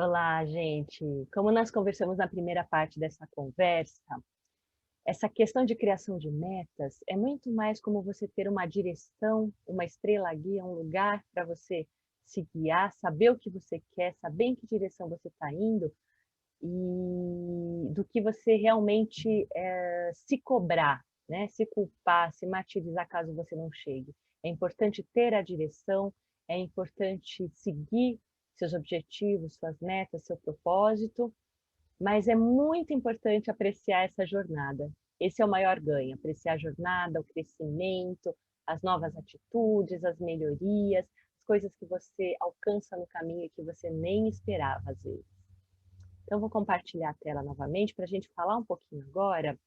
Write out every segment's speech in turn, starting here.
Olá, gente. Como nós conversamos na primeira parte dessa conversa, essa questão de criação de metas é muito mais como você ter uma direção, uma estrela guia, um lugar para você se guiar, saber o que você quer, saber em que direção você está indo e do que você realmente se cobrar, né? Se culpar, se martirizar caso você não chegue. É importante ter a direção, é importante seguir seus objetivos, suas metas, seu propósito, mas é muito importante apreciar essa jornada. Esse é o maior ganho, apreciar a jornada, o crescimento, as novas atitudes, as melhorias, as coisas que você alcança no caminho e que você nem esperava às vezes. Então, vou compartilhar a tela novamente para a gente falar um pouquinho agora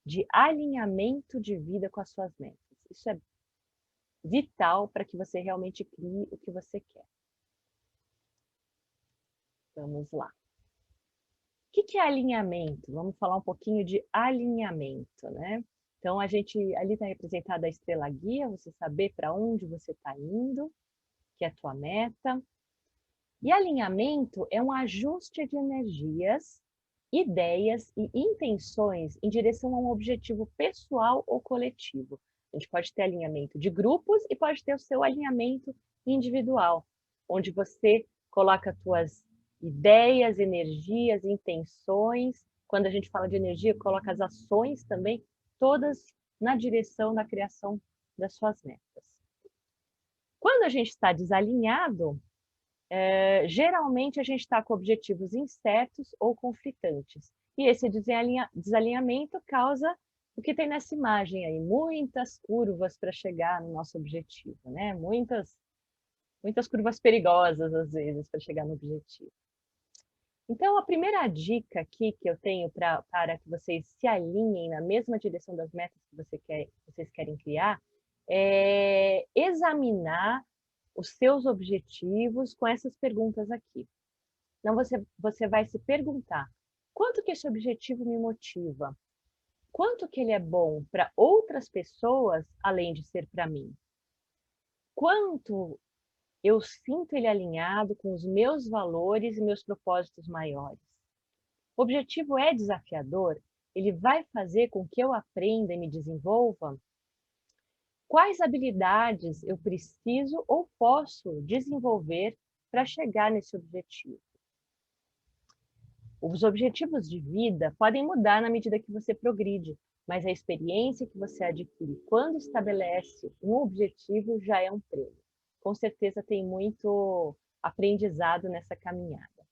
de alinhamento de vida com as suas metas. Isso é vital para que você realmente crie o que você quer. Vamos lá. O que é alinhamento? Vamos falar um pouquinho de alinhamento, né? Então, a gente ali está representada a estrela guia, você saber para onde você está indo, que é a tua meta. E alinhamento é um ajuste de energias, ideias e intenções em direção a um objetivo pessoal ou coletivo. A gente pode ter alinhamento de grupos e pode ter o seu alinhamento individual, onde você coloca suas ideias, energias, intenções. Quando a gente fala de energia, coloca as ações também, todas na direção da criação das suas metas. Quando a gente está desalinhado, geralmente a gente está com objetivos incertos ou conflitantes. E esse desalinhamento causa o que tem nessa imagem aí, muitas curvas para chegar no nosso objetivo, né? Muitas curvas perigosas, às vezes, para chegar no objetivo. Então, a primeira dica aqui que eu tenho para que vocês se alinhem na mesma direção das metas que vocês querem criar é examinar os seus objetivos com essas perguntas aqui. Então, você vai se perguntar, quanto que esse objetivo me motiva? Quanto que ele é bom para outras pessoas, além de ser para mim? Quanto eu sinto ele alinhado com os meus valores e meus propósitos maiores? O objetivo é desafiador? Ele vai fazer com que eu aprenda e me desenvolva? Quais habilidades eu preciso ou posso desenvolver para chegar nesse objetivo? Os objetivos de vida podem mudar na medida que você progride, mas a experiência que você adquire quando estabelece um objetivo já é um prêmio. Com certeza tem muito aprendizado nessa caminhada.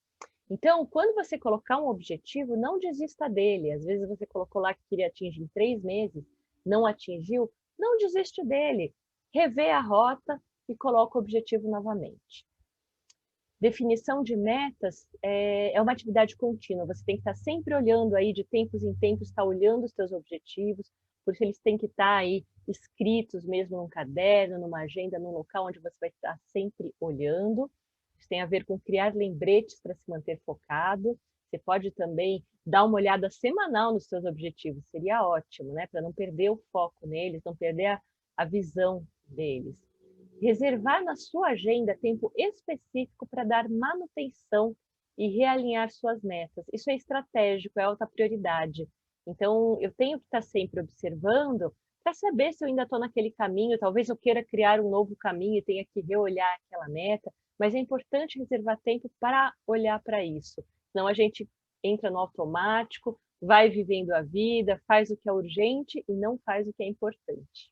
Então, quando você colocar um objetivo, não desista dele. Às vezes você colocou lá que queria atingir em 3 meses, não atingiu, não desiste dele. Revê a rota e coloca o objetivo novamente. Definição de metas é uma atividade contínua. Você tem que estar sempre olhando aí, de tempos em tempos, estar olhando os seus objetivos, por isso eles têm que estar aí escritos mesmo num caderno, numa agenda, num local onde você vai estar sempre olhando. Isso tem a ver com criar lembretes para se manter focado. Você pode também dar uma olhada semanal nos seus objetivos, seria ótimo, né? Para não perder o foco neles, não perder a visão deles. Reservar na sua agenda tempo específico para dar manutenção e realinhar suas metas. Isso é estratégico, é alta prioridade. Então, eu tenho que estar sempre observando para saber se eu ainda estou naquele caminho. Talvez eu queira criar um novo caminho e tenha que reolhar aquela meta, mas é importante reservar tempo para olhar para isso. Senão a gente entra no automático, vai vivendo a vida, faz o que é urgente e não faz o que é importante.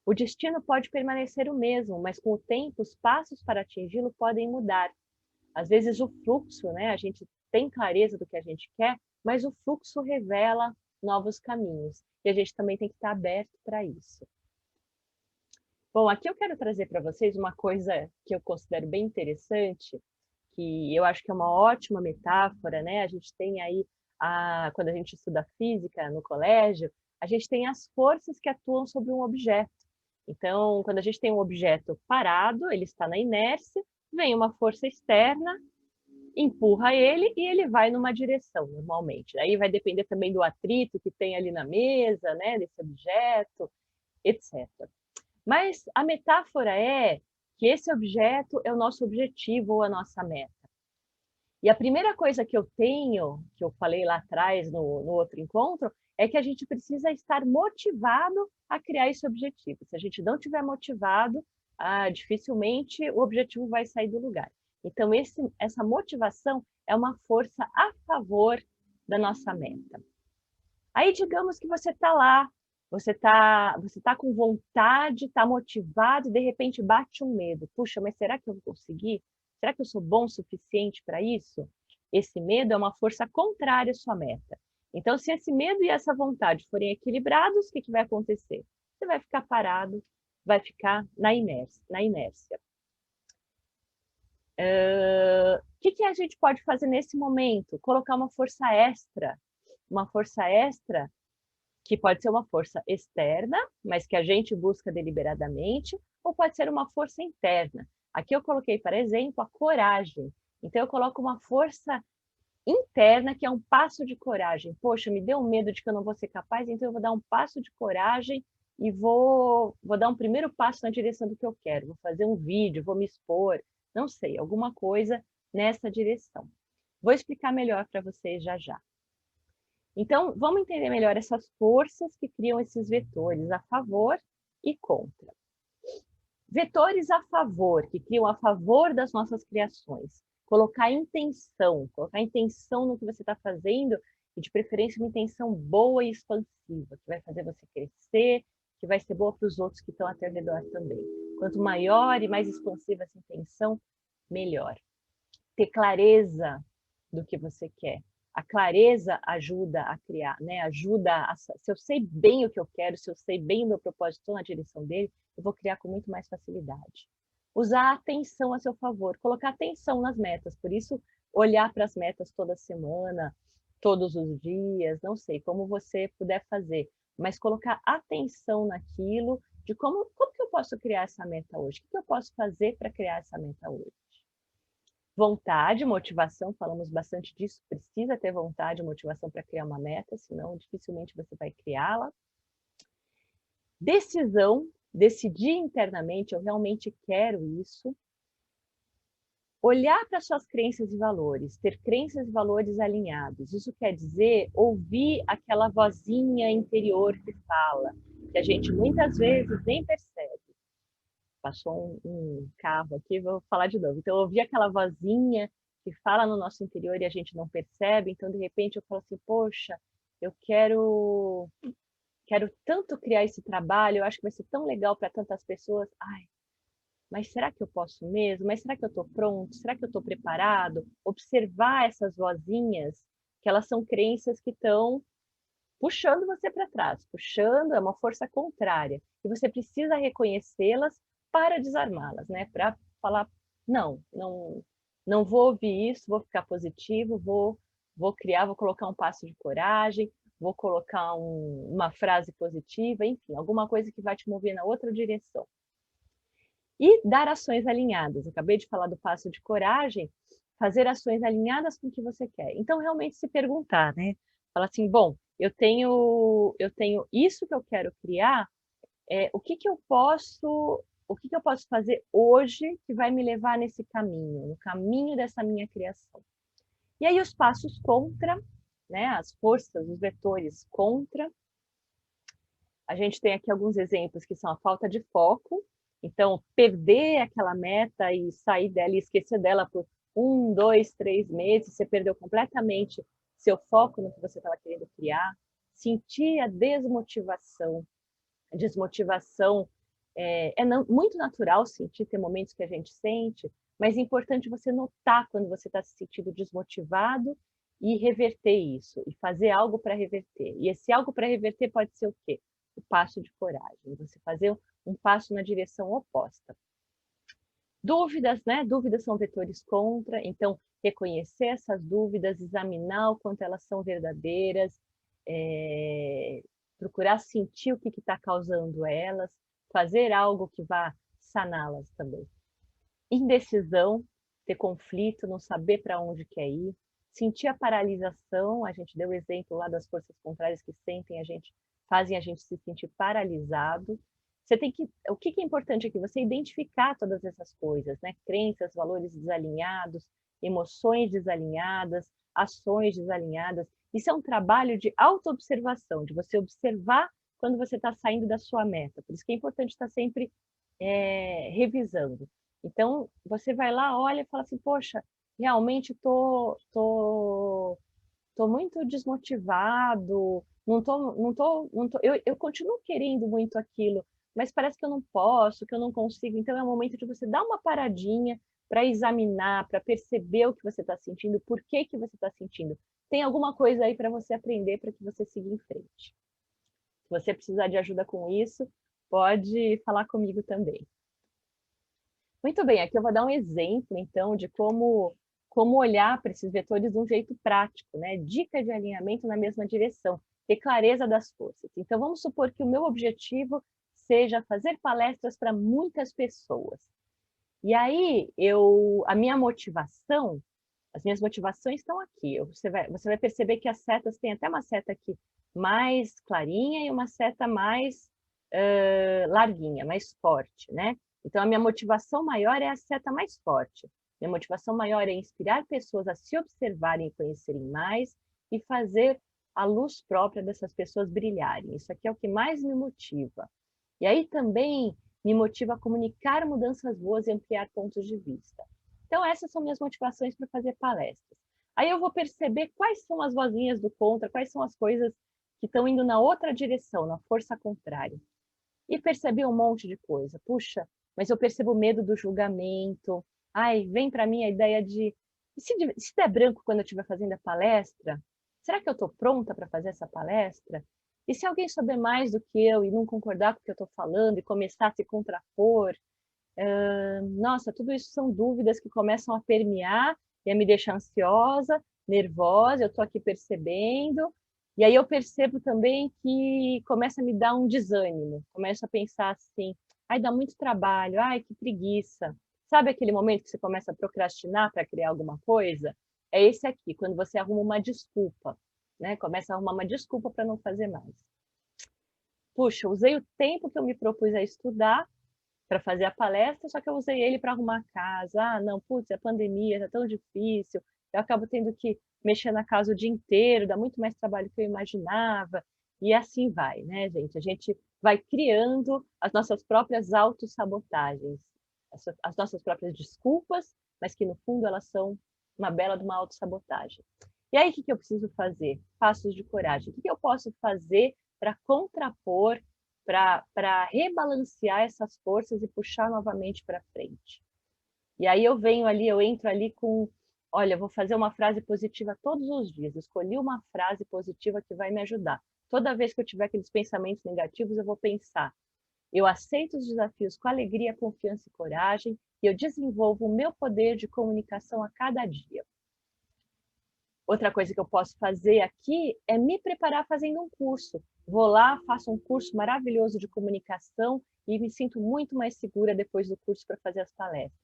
O destino pode permanecer o mesmo, mas com o tempo os passos para atingi-lo podem mudar. Às vezes o fluxo, né? A gente tem clareza do que a gente quer, mas o fluxo revela novos caminhos. E a gente também tem que estar aberto para isso. Bom, aqui eu quero trazer para vocês uma coisa que eu considero bem interessante, que eu acho que é uma ótima metáfora, né? A gente tem aí, quando a gente estuda física no colégio, a gente tem as forças que atuam sobre um objeto. Então, quando a gente tem um objeto parado, ele está na inércia, vem uma força externa, empurra ele e ele vai numa direção, normalmente. Aí vai depender também do atrito que tem ali na mesa, né, desse objeto, etc. Mas a metáfora é que esse objeto é o nosso objetivo ou a nossa meta. E a primeira coisa que eu tenho, que eu falei lá atrás no outro encontro, é que a gente precisa estar motivado a criar esse objetivo. Se a gente não estiver motivado, dificilmente o objetivo vai sair do lugar. Então, essa motivação é uma força a favor da nossa meta. Aí, digamos que você está lá, você tá com vontade, está motivado, e de repente bate um medo. Puxa, mas será que eu vou conseguir? Será que eu sou bom o suficiente para isso? Esse medo é uma força contrária à sua meta. Então, se esse medo e essa vontade forem equilibrados, o que vai acontecer? Você vai ficar parado, vai ficar na inércia. O que a gente pode fazer nesse momento? Colocar uma força extra que pode ser uma força externa, mas que a gente busca deliberadamente, ou pode ser uma força interna. Aqui eu coloquei, por exemplo, a coragem. Então, eu coloco uma força interna, que é um passo de coragem. Poxa, me deu medo de que eu não vou ser capaz, então eu vou dar um passo de coragem e vou dar um primeiro passo na direção do que eu quero. Vou fazer um vídeo, vou me expor, não sei, alguma coisa nessa direção. Vou explicar melhor para vocês já já. Então, vamos entender melhor essas forças que criam esses vetores a favor e contra. Vetores a favor, que criam a favor das nossas criações. Colocar intenção no que você está fazendo, e de preferência uma intenção boa e expansiva, que vai fazer você crescer, que vai ser boa para os outros que estão ao teu redor também. Quanto maior e mais expansiva essa intenção, melhor. Ter clareza do que você quer. A clareza ajuda a criar, né? Se eu sei bem o que eu quero, se eu sei bem o meu propósito, estou na direção dele, eu vou criar com muito mais facilidade. Usar a atenção a seu favor, colocar atenção nas metas, por isso olhar para as metas toda semana, todos os dias, não sei, como você puder fazer, mas colocar atenção naquilo, de como que eu posso criar essa meta hoje? O que eu posso fazer para criar essa meta hoje? Vontade, motivação, falamos bastante disso, precisa ter vontade e motivação para criar uma meta, senão dificilmente você vai criá-la. Decisão, decidir internamente, eu realmente quero isso. Olhar para suas crenças e valores, ter crenças e valores alinhados. Isso quer dizer ouvir aquela vozinha interior que fala, que a gente muitas vezes nem percebe. Passou um carro aqui, vou falar de novo. Então, eu ouvi aquela vozinha que fala no nosso interior e a gente não percebe. Então, de repente, eu falo assim, poxa, eu quero tanto criar esse trabalho, eu acho que vai ser tão legal para tantas pessoas. Ai, mas será que eu posso mesmo? Mas será que eu estou pronto? Será que eu estou preparado? Observar essas vozinhas, que elas são crenças que estão puxando você para trás, puxando, é uma força contrária. E você precisa reconhecê-las para desarmá-las, né? Para falar, não vou ouvir isso, vou ficar positivo, vou criar, vou colocar um passo de coragem, vou colocar uma frase positiva, enfim, alguma coisa que vai te mover na outra direção. E dar ações alinhadas. Eu acabei de falar do passo de coragem, fazer ações alinhadas com o que você quer. Então, realmente se perguntar, né? Falar assim, bom, eu tenho isso que eu quero criar, o que eu posso fazer hoje que vai me levar nesse caminho, no caminho dessa minha criação. E aí os passos contra, né, as forças, os vetores contra. A gente tem aqui alguns exemplos que são a falta de foco, então perder aquela meta e sair dela e esquecer dela por 1, 2, 3 meses, você perdeu completamente seu foco no que você estava querendo criar. Sentir a desmotivação. A desmotivação muito natural sentir, ter momentos que a gente sente, mas é importante você notar quando você está se sentindo desmotivado e reverter isso, e fazer algo para reverter. E esse algo para reverter pode ser o quê? O passo de coragem, você fazer um passo na direção oposta. Dúvidas, né? Dúvidas são vetores contra, então reconhecer essas dúvidas, examinar o quanto elas são verdadeiras, procurar sentir o que está causando elas, fazer algo que vá saná-las também. Indecisão, ter conflito, não saber para onde quer ir, sentir a paralisação, a gente deu o exemplo lá das forças contrárias que fazem a gente se sentir paralisado. O que é importante aqui? Você identificar todas essas coisas, né? Crenças, valores desalinhados, emoções desalinhadas, ações desalinhadas. Isso é um trabalho de autoobservação, de você observar quando você está saindo da sua meta. Por isso que é importante estar sempre revisando. Então, você vai lá, olha e fala assim, poxa, realmente tô muito desmotivado, eu continuo querendo muito aquilo, mas parece que eu não posso, que eu não consigo. Então, é o momento de você dar uma paradinha para examinar, para perceber o que você está sentindo, por que que você está sentindo. Tem alguma coisa aí para você aprender, para que você siga em frente. Se você precisar de ajuda com isso, pode falar comigo também. Muito bem, aqui eu vou dar um exemplo, então, de como olhar para esses vetores de um jeito prático, né? Dica de alinhamento na mesma direção, ter clareza das forças. Então, vamos supor que o meu objetivo seja fazer palestras para muitas pessoas. E aí, a minha motivação, as minhas motivações estão aqui. Você vai perceber que as setas, tem até uma seta aqui mais clarinha e uma seta mais larguinha, mais forte, né? Então, a minha motivação maior é a seta mais forte. Minha motivação maior é inspirar pessoas a se observarem e conhecerem mais e fazer a luz própria dessas pessoas brilharem. Isso aqui é o que mais me motiva. E aí também me motiva a comunicar mudanças boas e ampliar pontos de vista. Então, essas são minhas motivações para fazer palestras. Aí eu vou perceber quais são as vozinhas do contra, quais são as coisas que estão indo na outra direção, na força contrária. E perceber um monte de coisa. Puxa, mas eu percebo medo do julgamento. Ai, vem para mim a ideia de se der branco quando eu estiver fazendo a palestra, será que eu estou pronta para fazer essa palestra? E se alguém souber mais do que eu e não concordar com o que eu estou falando e começar a se contrapor? Nossa, tudo isso são dúvidas que começam a permear e a me deixar ansiosa, nervosa, eu estou aqui percebendo. E aí eu percebo também que começa a me dar um desânimo, começo a pensar assim, ai, dá muito trabalho, ai, que preguiça. Sabe aquele momento que você começa a procrastinar para criar alguma coisa? É esse aqui, quando você arruma uma desculpa, né? Começa a arrumar uma desculpa para não fazer mais. Puxa, usei o tempo que eu me propus a estudar para fazer a palestra, só que eu usei ele para arrumar a casa. Ah, não, putz, a pandemia está tão difícil, eu acabo tendo que mexer na casa o dia inteiro, dá muito mais trabalho que eu imaginava, e assim vai, né, gente? A gente vai criando as nossas próprias autossabotagens, as nossas próprias desculpas, mas que no fundo elas são uma bela de uma autossabotagem. E aí, o que eu preciso fazer? Passos de coragem. O que eu posso fazer para contrapor, para rebalancear essas forças e puxar novamente para frente? E aí eu entro ali com, olha, vou fazer uma frase positiva todos os dias. Escolhi uma frase positiva que vai me ajudar. Toda vez que eu tiver aqueles pensamentos negativos, eu vou pensar: eu aceito os desafios com alegria, confiança e coragem, e eu desenvolvo o meu poder de comunicação a cada dia. Outra coisa que eu posso fazer aqui é me preparar fazendo um curso. Vou lá, faço um curso maravilhoso de comunicação e me sinto muito mais segura depois do curso para fazer as palestras.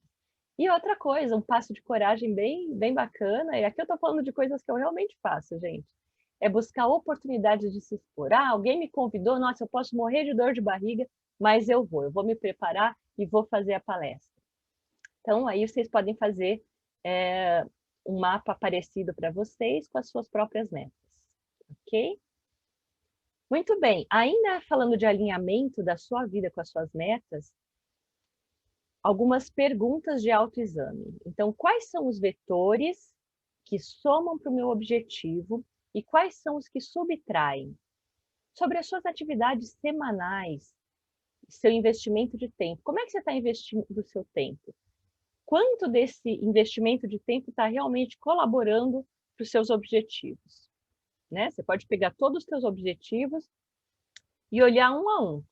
E outra coisa, um passo de coragem bem bacana, e aqui eu estou falando de coisas que eu realmente faço, gente, é buscar oportunidades de se expor. Ah, alguém me convidou, nossa, eu posso morrer de dor de barriga, mas eu vou me preparar e vou fazer a palestra. Então, aí vocês podem fazer um mapa parecido para vocês com as suas próprias metas, ok? Muito bem, ainda falando de alinhamento da sua vida com as suas metas, algumas perguntas de autoexame. Então, quais são os vetores que somam para o meu objetivo e quais são os que subtraem? Sobre as suas atividades semanais, seu investimento de tempo. Como é que você está investindo o seu tempo? Quanto desse investimento de tempo está realmente colaborando para os seus objetivos? Né? Você pode pegar todos os seus objetivos e olhar um a um.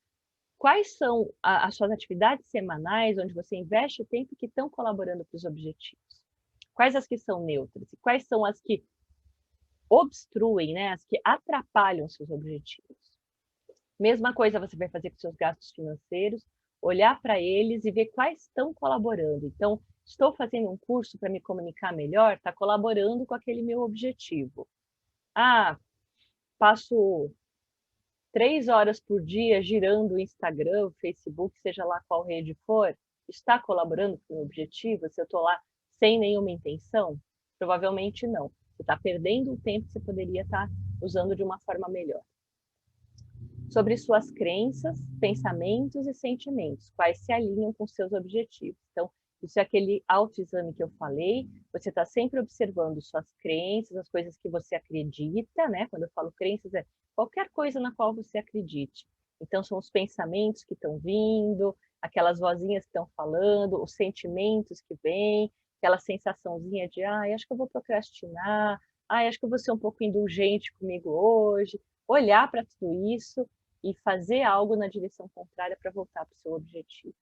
Quais são as suas atividades semanais, onde você investe o tempo que estão colaborando para os objetivos? Quais as que são neutras? E quais são as que obstruem, né? As que atrapalham seus objetivos? Mesma coisa você vai fazer com seus gastos financeiros, olhar para eles e ver quais estão colaborando. Então, estou fazendo um curso para me comunicar melhor, está colaborando com aquele meu objetivo. Ah, passo 3 horas por dia girando o Instagram, o Facebook, seja lá qual rede for, está colaborando com o objetivo? Se eu estou lá sem nenhuma intenção? Provavelmente não. Você está perdendo o tempo que você poderia estar usando de uma forma melhor. Sobre suas crenças, pensamentos e sentimentos, quais se alinham com seus objetivos. Então, isso é aquele autoexame que eu falei, você está sempre observando suas crenças, as coisas que você acredita, né? Quando eu falo crenças, é qualquer coisa na qual você acredite. Então, são os pensamentos que estão vindo, aquelas vozinhas que estão falando, os sentimentos que vêm, aquela sensaçãozinha de, acho que eu vou procrastinar, acho que eu vou ser um pouco indulgente comigo hoje. Olhar para tudo isso e fazer algo na direção contrária para voltar para o seu objetivo.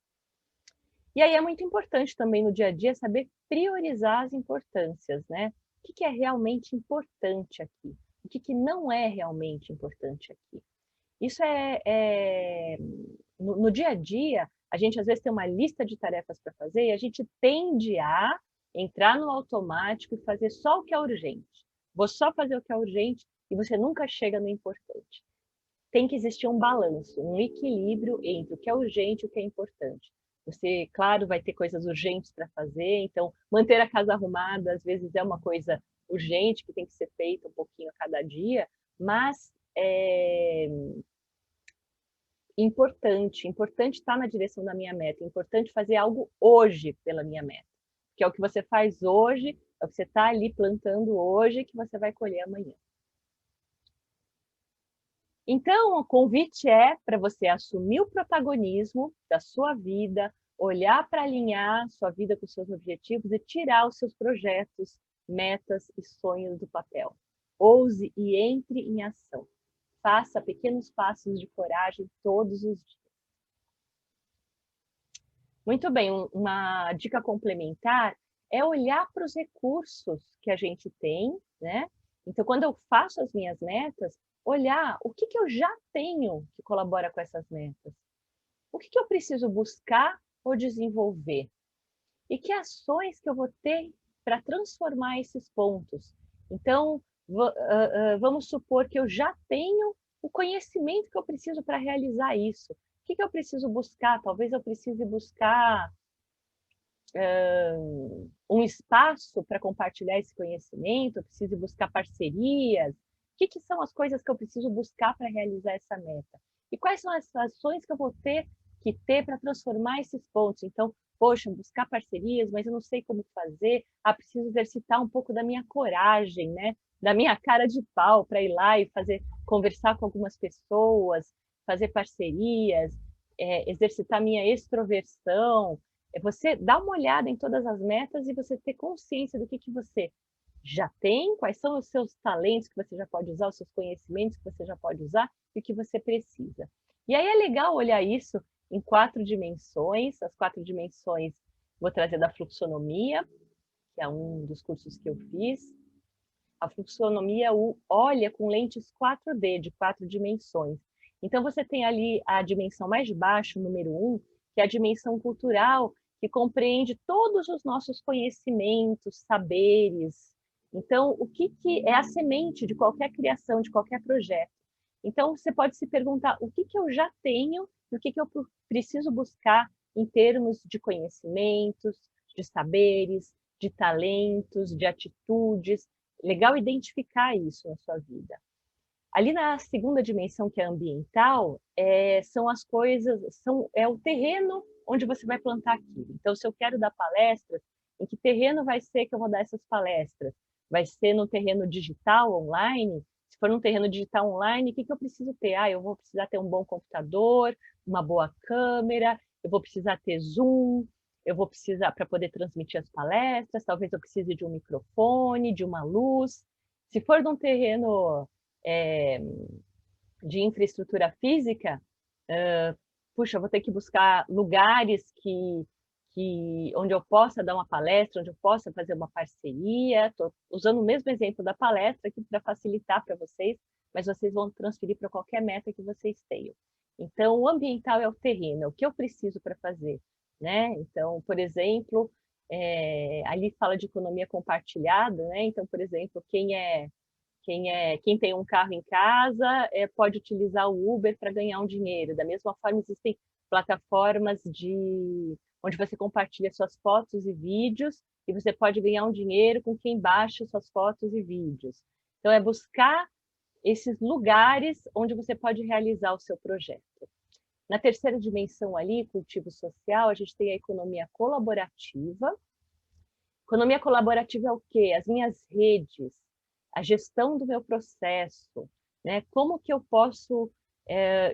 E aí é muito importante também no dia a dia saber priorizar as importâncias, né? O que é realmente importante aqui? O que não é realmente importante aqui? Isso no dia a dia, a gente às vezes tem uma lista de tarefas para fazer e a gente tende a entrar no automático e fazer só o que é urgente. Vou só fazer o que é urgente e você nunca chega no importante. Tem que existir um balanço, um equilíbrio entre o que é urgente e o que é importante. Você, claro, vai ter coisas urgentes para fazer, então manter a casa arrumada às vezes é uma coisa urgente que tem que ser feita um pouquinho a cada dia, mas é importante estar na direção da minha meta, importante fazer algo hoje pela minha meta, que é o que você faz hoje, é o que você está ali plantando hoje que você vai colher amanhã. Então, o convite é para você assumir o protagonismo da sua vida, olhar para alinhar sua vida com seus objetivos e tirar os seus projetos, metas e sonhos do papel. Ouse e entre em ação. Faça pequenos passos de coragem todos os dias. Muito bem, uma dica complementar é olhar para os recursos que a gente tem, né? Então, quando eu faço as minhas metas, olhar o que eu já tenho que colabora com essas metas. O que eu preciso buscar ou desenvolver? E que ações que eu vou ter para transformar esses pontos? Então, vamos supor que eu já tenho o conhecimento que eu preciso para realizar isso. O que eu preciso buscar? Talvez eu precise buscar um espaço para compartilhar esse conhecimento, eu preciso buscar parcerias. O que são as coisas que eu preciso buscar para realizar essa meta? E quais são as ações que eu vou ter que ter para transformar esses pontos? Então, poxa, buscar parcerias, mas eu não sei como fazer. Preciso exercitar um pouco da minha coragem, né? Da minha cara de pau para ir lá e conversar com algumas pessoas, fazer parcerias, exercitar minha extroversão. É você dar uma olhada em todas as metas e você ter consciência do que você já tem, quais são os seus talentos que você já pode usar, os seus conhecimentos que você já pode usar e o que você precisa. E aí é legal olhar isso em 4 dimensões. As 4 dimensões vou trazer da fluxonomia, que é um dos cursos que eu fiz. A fluxonomia olha com lentes 4D, de 4 dimensões. Então, você tem ali a dimensão mais baixa, o número 1, que é a dimensão cultural, que compreende todos os nossos conhecimentos, saberes. Então, o que é a semente de qualquer criação, de qualquer projeto? Então, você pode se perguntar o que eu já tenho e o que eu preciso buscar em termos de conhecimentos, de saberes, de talentos, de atitudes. Legal identificar isso na sua vida. Ali na segunda dimensão, que é ambiental, são as coisas, é o terreno onde você vai plantar aquilo. Então, se eu quero dar palestras, em que terreno vai ser que eu vou dar essas palestras? Vai ser no terreno digital, online? Se for num terreno digital online, o que eu preciso ter? Eu vou precisar ter um bom computador, uma boa câmera, eu vou precisar ter Zoom, eu vou precisar, para poder transmitir as palestras, talvez eu precise de um microfone, de uma luz. Se for num terreno de infraestrutura física, puxa, eu vou ter que buscar lugares onde eu possa dar uma palestra, onde eu possa fazer uma parceria. Estou usando o mesmo exemplo da palestra aqui para facilitar para vocês, mas vocês vão transferir para qualquer meta que vocês tenham. Então, o ambiental é o terreno, é o que eu preciso para fazer, né? Então, por exemplo, ali fala de economia compartilhada, né? Então, por exemplo, quem tem um carro em casa pode utilizar o Uber para ganhar um dinheiro. Da mesma forma, existem plataformas onde você compartilha suas fotos e vídeos e você pode ganhar um dinheiro com quem baixa suas fotos e vídeos. Então, é buscar esses lugares onde você pode realizar o seu projeto. Na terceira dimensão ali, cultivo social, a gente tem a economia colaborativa. Economia colaborativa é o quê? As minhas redes, a gestão do meu processo, né? Como que eu posso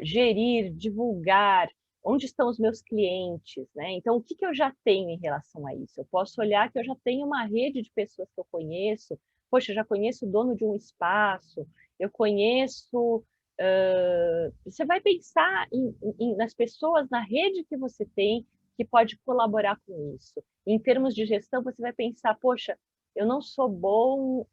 gerir, divulgar, onde estão os meus clientes, né? Então, o que eu já tenho em relação a isso? Eu posso olhar que eu já tenho uma rede de pessoas que eu conheço. Poxa, eu já conheço o dono de um espaço, eu conheço... você vai pensar nas pessoas, na rede que você tem, que pode colaborar com isso. Em termos de gestão, você vai pensar, poxa, eu não sou bom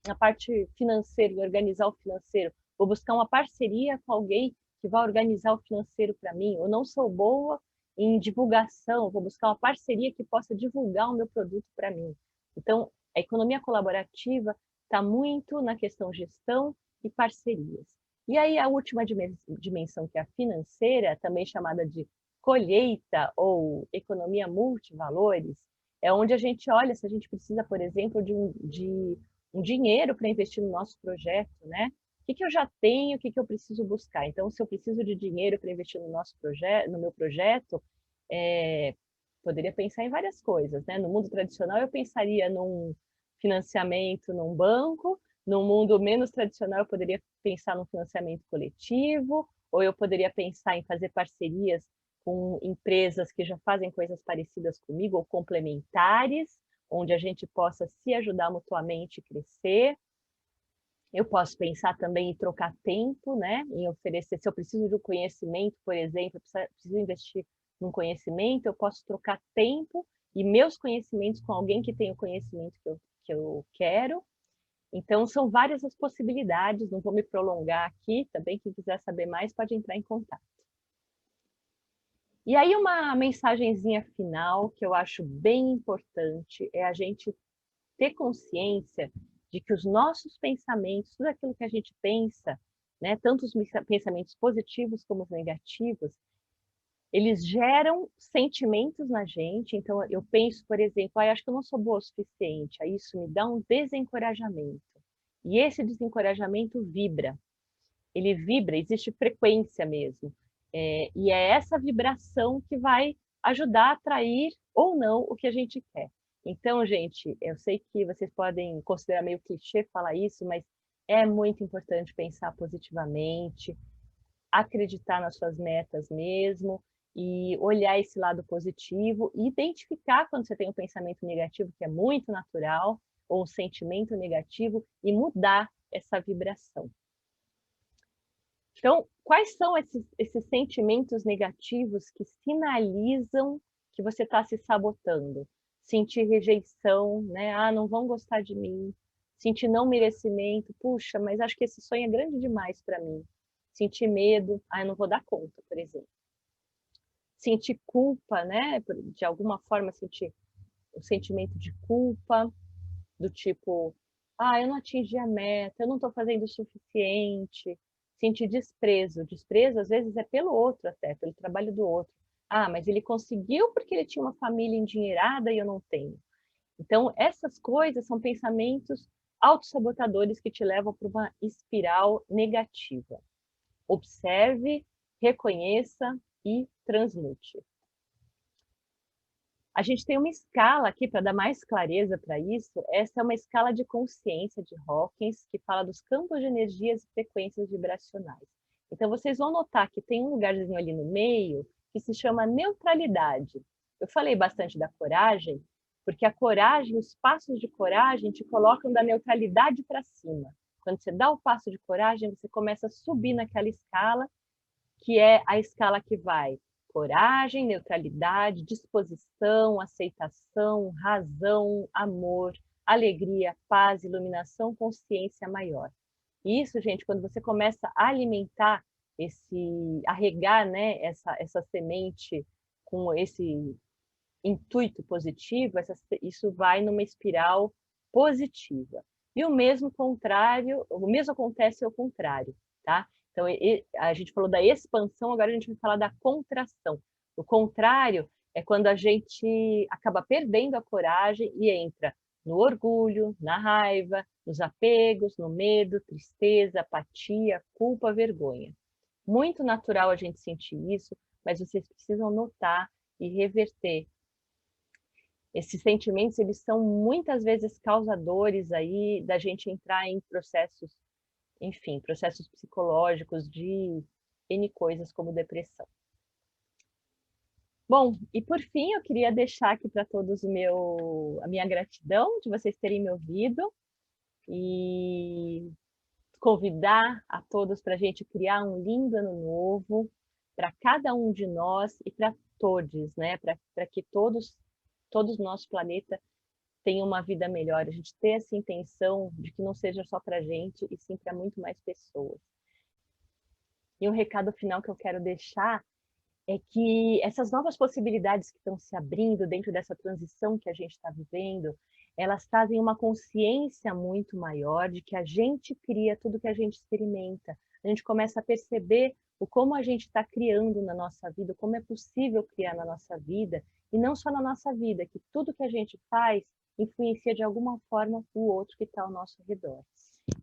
na parte financeira, organizar o financeiro. Vou buscar uma parceria com alguém que vai organizar o financeiro para mim. Eu não sou boa em divulgação, vou buscar uma parceria que possa divulgar o meu produto para mim. Então, a economia colaborativa está muito na questão gestão e parcerias. E aí a última dimensão, que é a financeira, também chamada de colheita ou economia multivalores, é onde a gente olha se a gente precisa, por exemplo, de um dinheiro para investir no nosso projeto, né? O que eu já tenho, o que eu preciso buscar? Então, se eu preciso de dinheiro para investir no nosso projeto, no meu projeto, poderia pensar em várias coisas, né? No mundo tradicional, eu pensaria num financiamento num banco. No mundo menos tradicional, eu poderia pensar num financiamento coletivo, ou eu poderia pensar em fazer parcerias com empresas que já fazem coisas parecidas comigo, ou complementares, onde a gente possa se ajudar mutuamente e crescer. Eu posso pensar também em trocar tempo, né? Em oferecer, se eu preciso de um conhecimento, por exemplo, eu preciso investir num conhecimento, eu posso trocar tempo e meus conhecimentos com alguém que tem o conhecimento que eu quero. Então, são várias as possibilidades, não vou me prolongar aqui, também quem quiser saber mais pode entrar em contato. E aí uma mensagenzinha final que eu acho bem importante é a gente ter consciência de que os nossos pensamentos, tudo aquilo que a gente pensa, né, tanto os pensamentos positivos como os negativos, eles geram sentimentos na gente. Então, eu penso, por exemplo, acho que eu não sou boa o suficiente, aí isso me dá um desencorajamento. E esse desencorajamento vibra. Ele vibra, existe frequência mesmo. E é essa vibração que vai ajudar a atrair ou não o que a gente quer. Então, gente, eu sei que vocês podem considerar meio clichê falar isso, mas é muito importante pensar positivamente, acreditar nas suas metas mesmo, e olhar esse lado positivo, e identificar quando você tem um pensamento negativo, que é muito natural, ou um sentimento negativo, e mudar essa vibração. Então, quais são esses sentimentos negativos que sinalizam que você está se sabotando? Sentir rejeição, né? Ah, não vão gostar de mim. Sentir não merecimento. Puxa, mas acho que esse sonho é grande demais para mim. Sentir medo. Ah, eu não vou dar conta, por exemplo. Sentir culpa, né? De alguma forma, sentir o sentimento de culpa, do tipo, ah, eu não atingi a meta, eu não estou fazendo o suficiente. Sentir desprezo. Desprezo, às vezes, é pelo outro até, pelo trabalho do outro. Ah, mas ele conseguiu porque ele tinha uma família endinheirada e eu não tenho. Então, essas coisas são pensamentos autossabotadores que te levam para uma espiral negativa. Observe, reconheça e transmute. A gente tem uma escala aqui para dar mais clareza para isso. Essa é uma escala de consciência de Hawkins que fala dos campos de energias e frequências vibracionais. Então, vocês vão notar que tem um lugarzinho ali no meio que se chama neutralidade. Eu falei bastante da coragem, porque a coragem, os passos de coragem te colocam da neutralidade para cima. Quando você dá o passo de coragem, você começa a subir naquela escala, que é a escala que vai coragem, neutralidade, disposição, aceitação, razão, amor, alegria, paz, iluminação, consciência maior. E isso, gente, quando você começa a alimentar a regar, né, essa semente com esse intuito positivo, isso vai numa espiral positiva. E o mesmo acontece ao contrário, tá? Então, a gente falou da expansão, agora a gente vai falar da contração. O contrário é quando a gente acaba perdendo a coragem e entra no orgulho, na raiva, nos apegos, no medo, tristeza, apatia, culpa, vergonha. Muito natural a gente sentir isso, mas vocês precisam notar e reverter. Esses sentimentos, eles são muitas vezes causadores aí da gente entrar em processos, enfim, processos psicológicos de N coisas como depressão. Bom, e por fim, eu queria deixar aqui para todos a minha gratidão de vocês terem me ouvido e convidar a todos para a gente criar um lindo ano novo para cada um de nós e para todos, né? Para que todos o nosso planeta tenha uma vida melhor. A gente ter essa intenção de que não seja só para a gente, e sim para muito mais pessoas. E um recado final que eu quero deixar é que essas novas possibilidades que estão se abrindo dentro dessa transição que a gente está vivendo, elas trazem uma consciência muito maior de que a gente cria tudo que a gente experimenta. A gente começa a perceber o como a gente está criando na nossa vida, como é possível criar na nossa vida, e não só na nossa vida, que tudo que a gente faz influencia de alguma forma o outro que está ao nosso redor.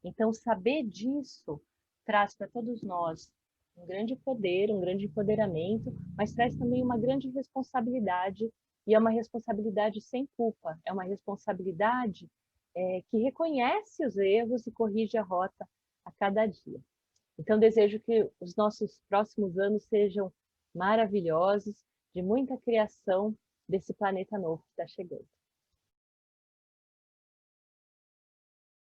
Então, saber disso traz para todos nós um grande poder, um grande empoderamento, mas traz também uma grande responsabilidade, e é uma responsabilidade sem culpa, é uma responsabilidade que reconhece os erros e corrige a rota a cada dia. Então, desejo que os nossos próximos anos sejam maravilhosos, de muita criação desse planeta novo que está chegando.